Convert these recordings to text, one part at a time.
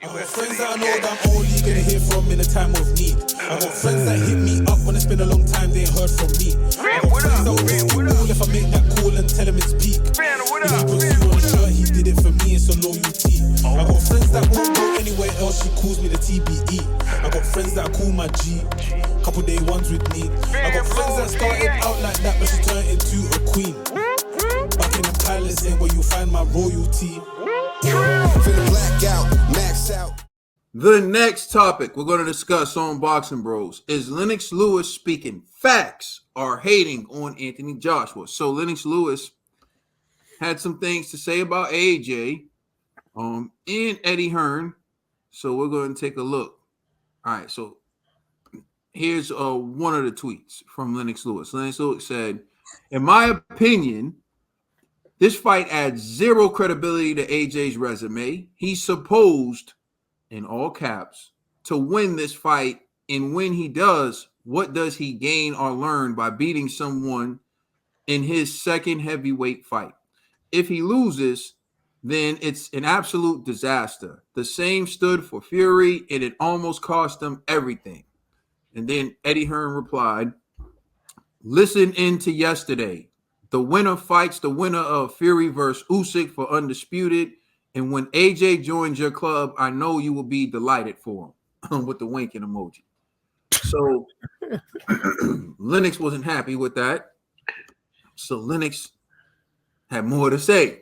I got friends that I know that I'm only gonna hear from in a time of need. I got friends that hit me up when it's been a long time they ain't heard from me. I got friends that will just be cool if I make that call and tell him it's peak. If he puts you on a shirt, he did it for me, it's a loyalty. I got friends that won't go anywhere else, she calls me the TBE. I got friends that I call my G, couple day ones with me. I got friends that started out like that, but she turned into a queen. Back in the palace ain't where you find my royalty. The next topic we're going to discuss on Boxing Bros is Lennox Lewis speaking facts or hating on Anthony Joshua. So Lennox Lewis had some things to say about AJ and Eddie Hearn. So we're going to take a look. All right, so here's one of the tweets from Lennox Lewis. Lennox Lewis said, in my opinion, this fight adds zero credibility to AJ's resume. He's supposed, in all caps, to win this fight. And when he does, what does he gain or learn by beating someone in his second heavyweight fight? If he loses, then it's an absolute disaster. The same stood for Fury, and it almost cost him everything. And then Eddie Hearn replied, listen into yesterday. The winner fights the winner of Fury versus Usyk for undisputed. And when AJ joins your club, I know you will be delighted for him with the winking emoji. So Lennox wasn't happy with that. So Lennox had more to say.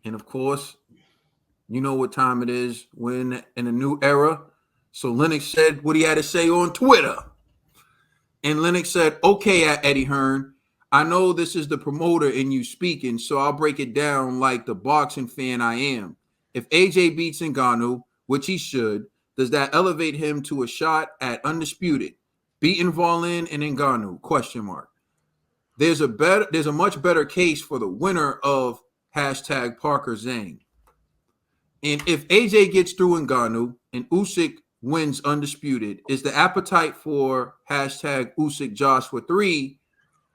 And of course, you know what time it is. We're in a new era. So Lennox said what he had to say on Twitter. And Lennox said, okay, Eddie Hearn, I know this is the promoter in you speaking, so I'll break it down like the boxing fan I am. If AJ beats Ngannou, which he should, does that elevate him to a shot at undisputed? Beating Volin and Ngannou, question mark. There's a much better case for the winner of hashtag Parker Zhang. And if AJ gets through Ngannou and Usyk wins undisputed, is the appetite for hashtag Usyk Joshua 3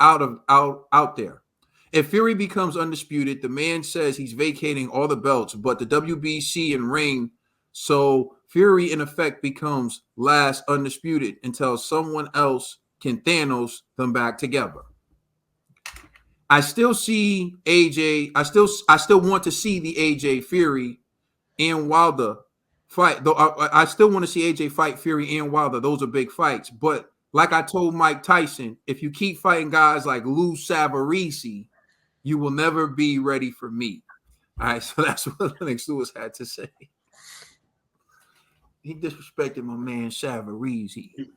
out there? If Fury becomes undisputed, the man says he's vacating all the belts, but the WBC and ring, so Fury in effect becomes last undisputed until someone else can Thanos them back together. I still see AJ. I still want to see the AJ Fury and Wilder fight. Though I still want to see AJ fight Fury and Wilder. Those are big fights, but like I told Mike Tyson, if you keep fighting guys like Lou Savarese, you will never be ready for me. All right, so that's what Lennox Lewis had to say. He disrespected my man Savarese.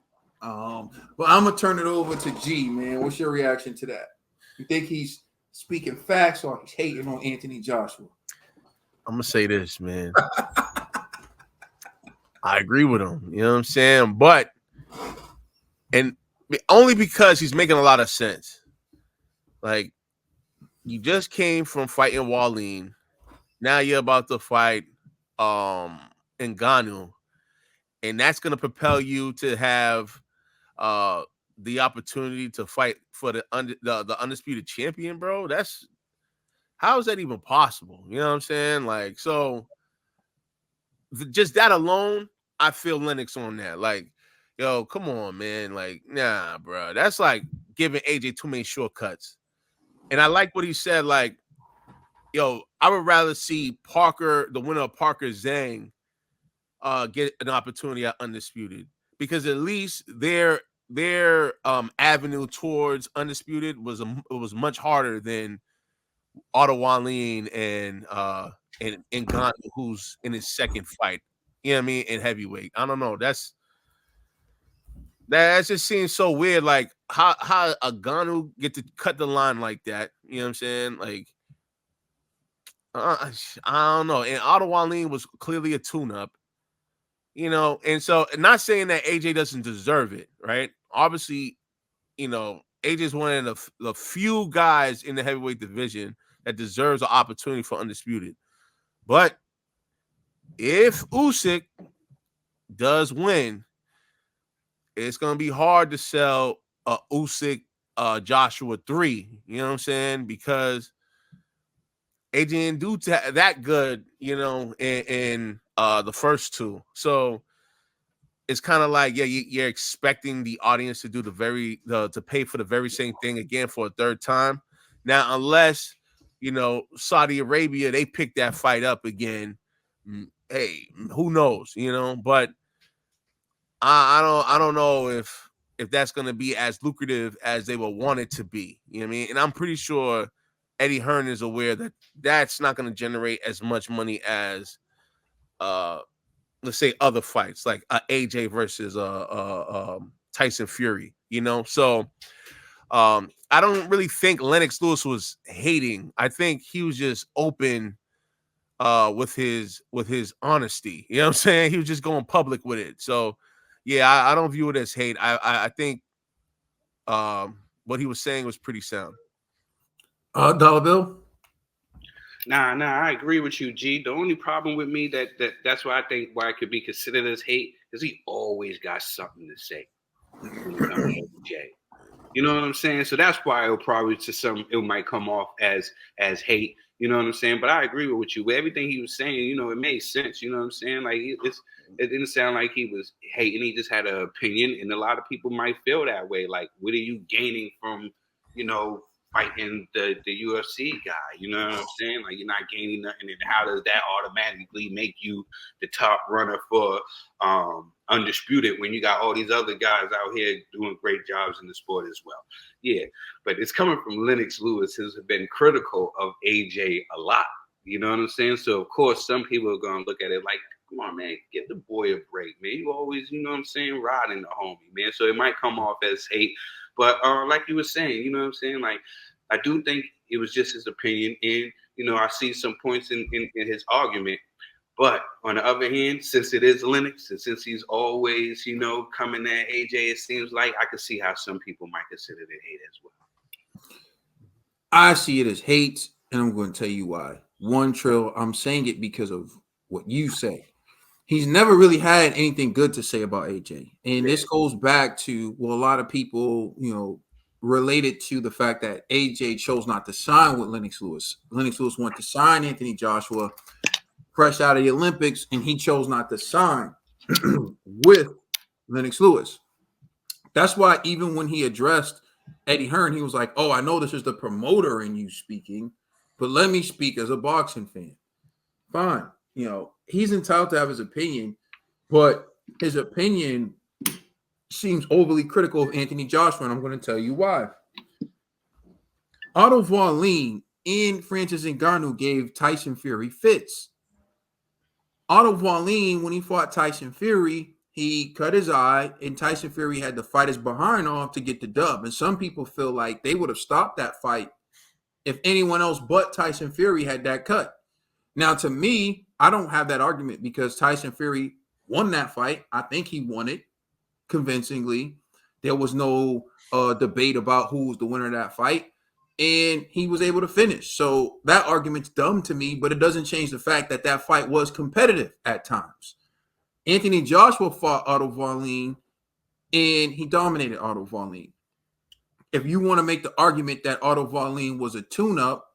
But I'm gonna turn it over to G, man. What's your reaction to that? You think he's speaking facts or he's hating on Anthony Joshua? I'm gonna say this, man. I agree with him. You know what I'm saying? But and only because he's making a lot of sense. Like, you just came from fighting Wallin. Now you're about to fight Ngannou. And that's going to propel you to have the opportunity to fight for the undisputed champion, bro. How is that even possible? You know what I'm saying? Like, so just that alone, I feel Lennox on that. Like, yo, come on, man. Like, nah, bro. That's like giving AJ too many shortcuts. And I like what he said. Like, yo, I would rather see Parker, the winner of Parker Zhang, get an opportunity at undisputed, because at least their avenue towards undisputed was much harder than Otto Wallin and Ngannou, who's in his second fight. You know what I mean? In heavyweight. I don't know. That just seems so weird. Like, how a Ngannou get to cut the line like that? You know what I'm saying? Like, I don't know. And Otto Wallin was clearly a tune-up. You know, and so, not saying that AJ doesn't deserve it, right? Obviously, you know, AJ's one of the few guys in the heavyweight division that deserves an opportunity for undisputed. But if Usyk does win, it's going to be hard to sell Usyk Joshua 3, you know what I'm saying? Because AJ didn't do that good, you know, in the first two. So it's kind of like, yeah, you're expecting the audience to do to pay for the very same thing again for a third time. Now, unless Saudi Arabia, they pick that fight up again. Hey, who knows? But I don't know if that's going to be as lucrative as they would want it to be. You know what I mean? And I'm pretty sure Eddie Hearn is aware that that's not going to generate as much money as let's say other fights like AJ versus Tyson Fury. So I don't really think Lennox Lewis was hating. I think he was just open with his honesty. You know what I'm saying? He was just going public with it. So yeah, I don't view it as hate. I think what he was saying was pretty sound. Dollar Bill? Nah, I agree with you, G. The only problem with me that's why I think why it could be considered as hate is he always got something to say when it comes to AJ. You know what I'm saying? So that's why it'll probably it might come off as hate. You know what I'm saying? But I agree with you. With everything he was saying, it made sense. You know what I'm saying? Like it didn't sound like he was hating. He just had an opinion, and a lot of people might feel that way. Like, what are you gaining from, fighting the UFC guy? You know what I'm saying? Like, you're not gaining nothing. And how does that automatically make you the top runner for Undisputed when you got all these other guys out here doing great jobs in the sport as well? Yeah, but it's coming from Lennox Lewis, who's been critical of AJ a lot. You know what I'm saying? So, of course, some people are going to look at it like, come on, man, give the boy a break, man. You always, riding the homie, man. So it might come off as hate. But like you were saying, you know what I'm saying? Like, I do think it was just his opinion. And, I see some points in his argument. But on the other hand, since it is Lennox, and since he's always, coming at AJ, it seems like I could see how some people might consider it hate as well. I see it as hate, and I'm going to tell you why. One, Trill, I'm saying it because of what you say. He's never really had anything good to say about AJ. And this goes back to, a lot of people, related to the fact that AJ chose not to sign with Lennox Lewis. Lennox Lewis wanted to sign Anthony Joshua fresh out of the Olympics, and he chose not to sign with Lennox Lewis. That's why even when he addressed Eddie Hearn, he was like, I know this is the promoter in you speaking, but let me speak as a boxing fan. Fine. He's entitled to have his opinion, but his opinion seems overly critical of Anthony Joshua, and I'm going to tell you why. Otto Wallin and Francis Ngannou gave Tyson Fury fits. Otto Wallin, when he fought Tyson Fury, he cut his eye, and Tyson Fury had to fight his behind off to get the dub. And some people feel like they would have stopped that fight if anyone else but Tyson Fury had that cut. Now, to me, I don't have that argument because Tyson Fury won that fight. I think he won it convincingly. There was no debate about who was the winner of that fight, and he was able to finish. So that argument's dumb to me, but it doesn't change the fact that that fight was competitive at times. Anthony Joshua fought Otto Wallin, and he dominated Otto Wallin. If you want to make the argument that Otto Wallin was a tune-up,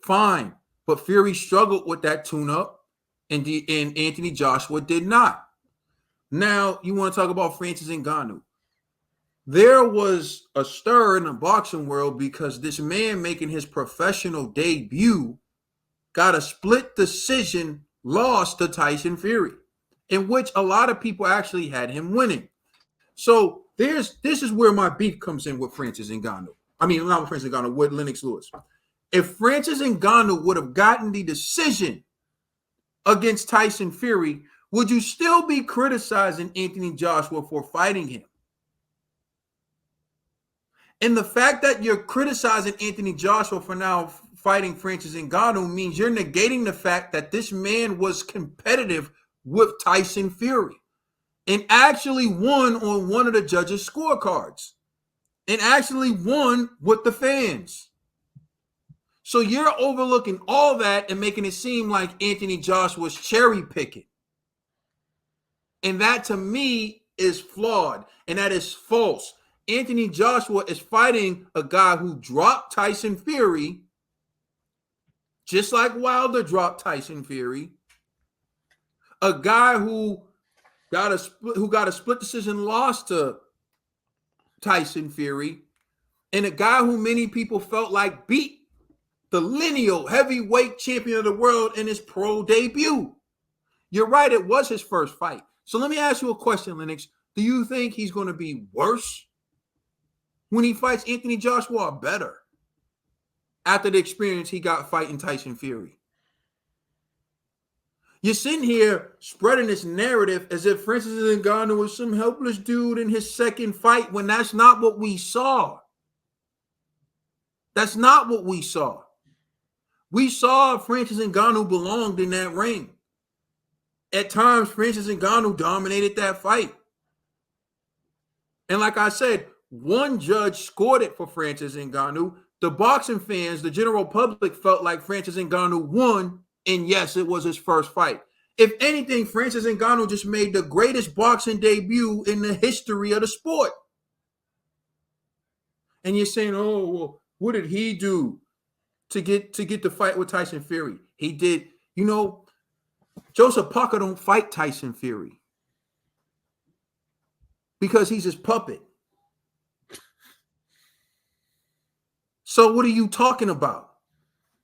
fine. But Fury struggled with that tune-up, and Anthony Joshua did not. Now, you want to talk about Francis Ngannou. There was a stir in the boxing world because this man making his professional debut got a split decision loss to Tyson Fury, in which a lot of people actually had him winning. So this is where my beef comes in with Francis Ngannou. I mean, not with Francis Ngannou, with Lennox Lewis. If Francis Ngannou would have gotten the decision against Tyson Fury, would you still be criticizing Anthony Joshua for fighting him? And the fact that you're criticizing Anthony Joshua for now fighting Francis Ngannou means you're negating the fact that this man was competitive with Tyson Fury and actually won on one of the judges' scorecards and actually won with the fans. So you're overlooking all that and making it seem like Anthony Joshua's cherry picking. And that to me is flawed, and that is false. Anthony Joshua is fighting a guy who dropped Tyson Fury, just like Wilder dropped Tyson Fury, a guy who got a split decision loss to Tyson Fury, and a guy who many people felt like beat the lineal heavyweight champion of the world in his pro debut. You're right, it was his first fight. So let me ask you a question, Lennox. Do you think he's going to be worse when he fights Anthony Joshua, or better after the experience he got fighting Tyson Fury? You're sitting here spreading this narrative as if Francis Ngannou was some helpless dude in his second fight, when that's not what we saw. That's not what we saw. We saw Francis Ngannou belonged in that ring. At times, Francis Ngannou dominated that fight. And like I said, one judge scored it for Francis Ngannou. The boxing fans, the general public, felt like Francis Ngannou won. And yes, it was his first fight. If anything, Francis Ngannou just made the greatest boxing debut in the history of the sport. And you're saying, oh, well, what did he do to get the fight with Tyson Fury? He did, Joseph Parker don't fight Tyson Fury because he's his puppet. So what are you talking about?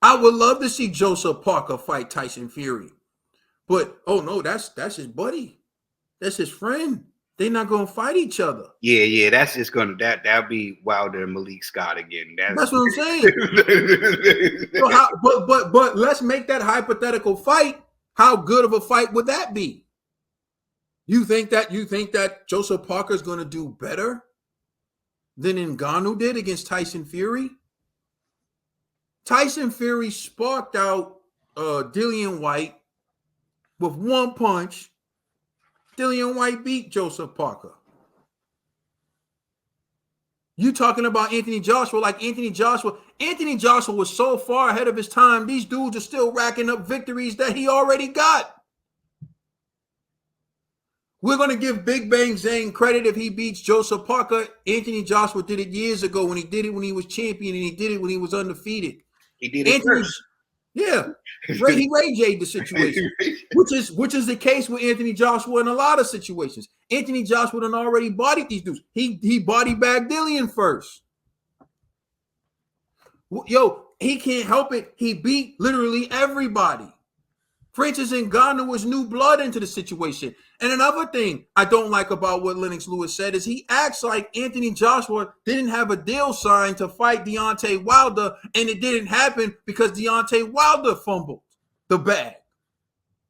I would love to see Joseph Parker fight Tyson Fury. But, oh, no, that's his buddy. That's his friend. They're not going to fight each other. Yeah, that's just going to, that'll be Wilder and Malik Scott again. That's what I'm saying. But let's make that hypothetical fight. How good of a fight would that be? You think that Joseph Parker is going to do better than Ngannou did against Tyson Fury? Tyson Fury sparked out Dillian White with one punch. Dillian White beat Joseph Parker. You talking about Anthony Joshua like Anthony Joshua was so far ahead of his time. These dudes are still racking up victories that he already got. We're going to give Big Bang Zane credit if he beats Joseph Parker. Anthony Joshua did it years ago when he did it when he was champion, and he did it when he was undefeated. He did it first. Yeah. He Ray-J'd the situation, which is the case with Anthony Joshua in a lot of situations. Anthony Joshua done already bodied these dudes. He body bagged Dillian first. Yo, he can't help it. He beat literally everybody. Francis Ngannou was new blood into the situation. And another thing I don't like about what Lennox Lewis said is he acts like Anthony Joshua didn't have a deal signed to fight Deontay Wilder, and it didn't happen because Deontay Wilder fumbled the bag.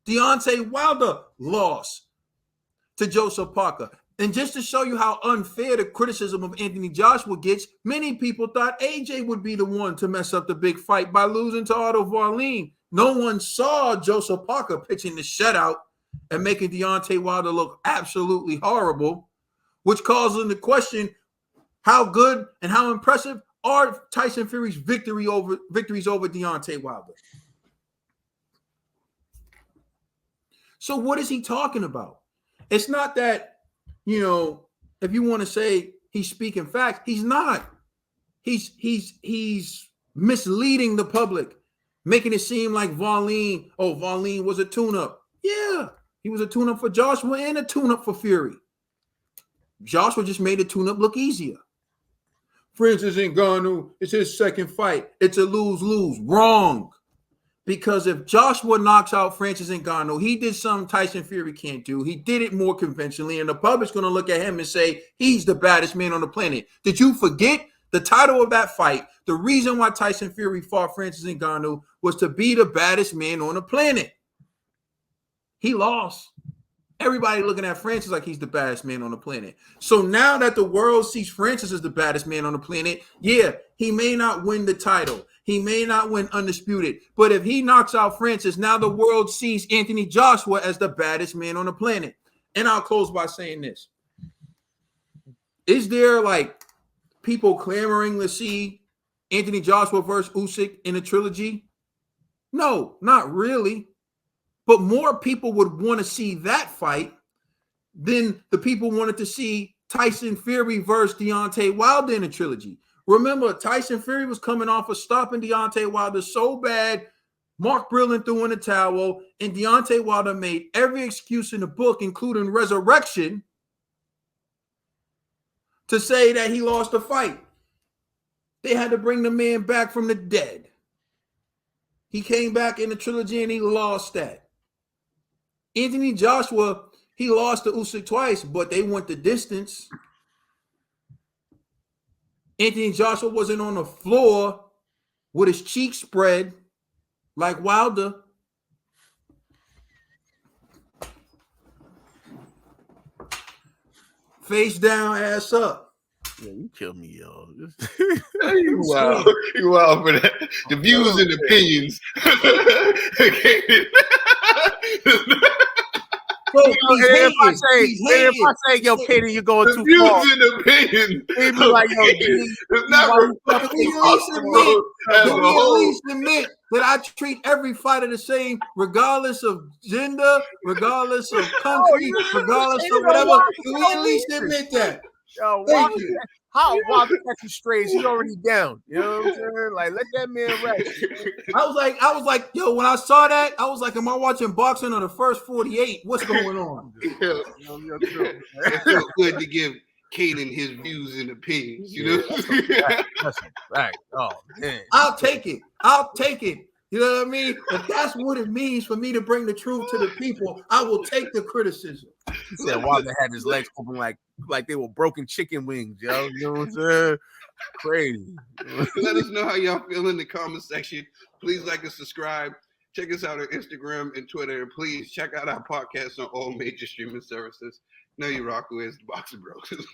Deontay Wilder lost to Joseph Parker. And just to show you how unfair the criticism of Anthony Joshua gets, many people thought AJ would be the one to mess up the big fight by losing to Otto Varlin. No one saw Joseph Parker pitching the shutout and making Deontay Wilder look absolutely horrible, which calls into question how good and how impressive are Tyson Fury's victories over Deontay Wilder. So what is he talking about? It's not that, if you want to say he's speaking facts, he's not. He's misleading the public, making it seem like Varlin was a tune-up. Yeah, he was a tune-up for Joshua and a tune-up for Fury. Joshua just made the tune-up look easier. Francis Ngannou, it's his second fight. It's a lose-lose. Wrong. Because if Joshua knocks out Francis Ngannou, he did something Tyson Fury can't do. He did it more conventionally, and the public's going to look at him and say, he's the baddest man on the planet. Did you forget the title of that fight? The reason why Tyson Fury fought Francis Ngannou was to be the baddest man on the planet. He lost. Everybody looking at Francis like he's the baddest man on the planet. So now that the world sees Francis as the baddest man on the planet, yeah, he may not win the title. He may not win undisputed. But if he knocks out Francis, now the world sees Anthony Joshua as the baddest man on the planet. And I'll close by saying this. Is there people clamoring to see Anthony Joshua versus Usyk in a trilogy? No, not really. But more people would want to see that fight than the people wanted to see Tyson Fury versus Deontay Wilder in a trilogy. Remember, Tyson Fury was coming off of stopping Deontay Wilder so bad Mark Brillin threw in the towel, and Deontay Wilder made every excuse in the book, including resurrection, to say that he lost the fight. They had to bring the man back from the dead. He came back in the trilogy and he lost that. Anthony Joshua, he lost to Usyk twice, but they went the distance. Anthony Joshua wasn't on the floor with his cheeks spread like Wilder. Face down, ass up. Yeah, you kill me, yo. You wild. You wild for that. The views and opinions. So if I say, yo, Katie, you're going too far. Views and opinions. They be like, yo, it's not Can we at least admit that I treat every fighter the same, regardless of gender, regardless of country, regardless of whatever? Can we at least admit that? Yo, Thank you. How Wilder catches strays? He already down. You know what I'm saying? Like, let that man rest. I was like, yo, when I saw that, I was like, am I watching boxing on the first 48? What's going on? It feels good to give Kaden his views and opinions, you know? That's a fact. Oh, man. I'll take it. You know what I mean? If that's what it means for me to bring the truth to the people, I will take the criticism. He said Wilder had his legs open like they were broken chicken wings, yo. You know what I'm saying? Crazy. Let us know how y'all feel in the comment section. Please like and subscribe. Check us out on Instagram and Twitter. And please check out our podcast on all major streaming services. Know you rock with the Boxing Bros.